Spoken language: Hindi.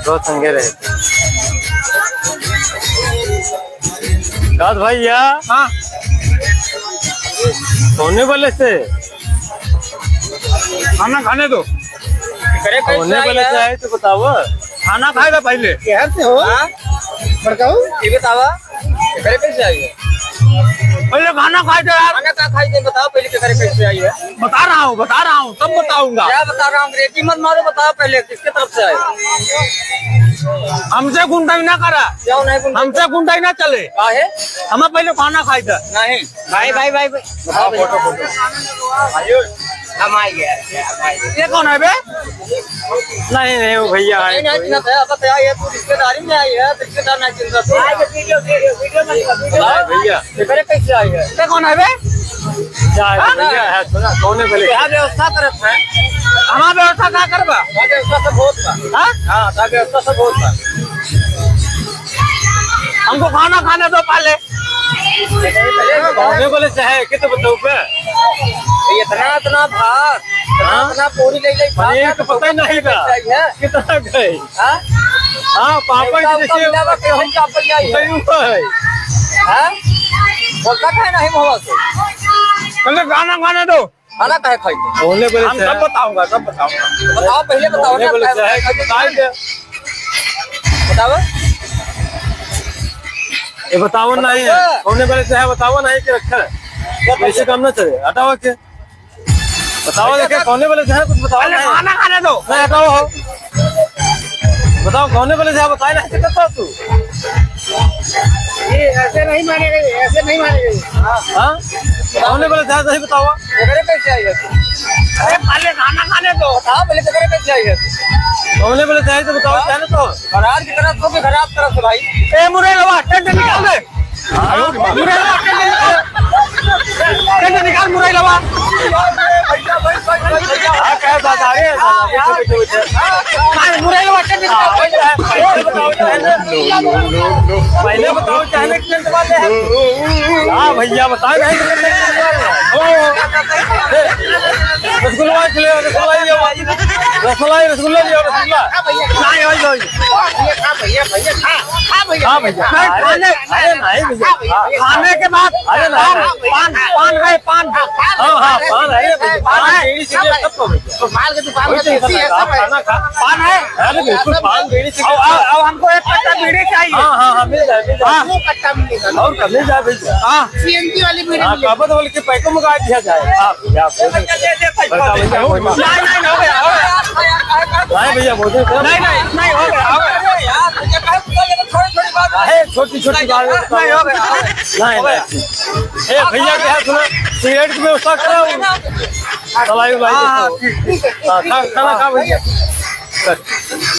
दो संगे रहे दाद भैया। हाँ सोने वाले से खाना खाने दो। सोने वाले से आए तो बताओ। खाना खाएगा पहले। शहर से हो बड़काऊ ये बतावा करे कैसे आई है? पहले खाना खाए थे यार। खाना का खाई थे बताओ पहले करे कैसे आई है? बता रहा हूँ तब बताऊंगा। क्या बता रहा हूँ? रेती मत मारो, बताओ पहले किसके तरफ से आई? हमसे गुंडाई ना करा। क्यों नहीं? हमसे गुंडाई ना चले। काहे? हमें पहले खाना खाई था। नहीं भाई बताओ फोटो। हम आई गए। ये कौन है बे? नहीं वो भैया आए। तू रिश्तेदारी में आई है, रिश्तेदार नहीं चिंता तू। भैया करे कैसे आई है? ये कौन है बे? भैया है सुना सोने वाले क्या व्यवस्था करत है? हमारा व्यवस्था क्या करबा? व्यवस्था सब होत बा। हाँ व्यवस्था सब होत बा। हमको खाना खाने दो पहले। सोने वाले से है कितना बताओ पे? इतना भात इतना पूरी ले ये तो पता ही नहीं था कितना गए। हाँ पापड़ जैसे नहीं मोहब्बत पहले खाना खाने दो। खाना काहे खाई? सोने वाले से सब बताऊंगा बताओ पहले बताओ। सोने वाले से है बताओ ये बताओ नहीं है। सोने वाले से है बताओ नहीं कि रखा है ऐसे काम ना चले। हटाओ के बताओ देखे सोने वाले से है कुछ बताओ। खाना खाने दो। नहीं हटाओ हो बताओ सोने वाले से है बताए ना कितना तू। ये ऐसे नहीं मानेगा, ऐसे नहीं मानेगा। हाँ सोने वाले से है सही बताओ। कैसे आई है? अरे पहले खाना खाने दो। बताओ पहले कैसे आई है? सोने वाले से है तो बताओ क्या ना तो। खराब की तरफ तो खराब तरफ से भाई। ए मुरे लवा टेंट निकाल दे। मुरे लवा टेंट निकाल मुरे लवा। क्या बता रहे हैं मुरे लवा टेंट निकाल। पहले बताओ चाहे टेंट वाले हैं। हाँ भैया बताए नहीं रसगुल्ला खिले रसगुल्ला रसगुल्ला हाँ भैया खाने के बाद अरे पान है पान। हाँ पान है माल के दुकान में देसी है, सब है। पान है। अरे बिल्कुल पान बीड़ी अब हमको एक कट्टा बीड़ी चाहिए। हाँ मिल जाए वो कट्टा मिलेगा। और कम मिल जाए भैया। हाँ सीएनजी वाली बीड़ी हाँ मिलेगी। काबत वाले के पैकों में काट दिया जाए। भैया भोजन नहीं हो गया। छोटी छोटी बात नहीं हो गया। नहीं भैया क्या सुना सिगरेट की व्यवस्था करा दवाई खाना खा भैया।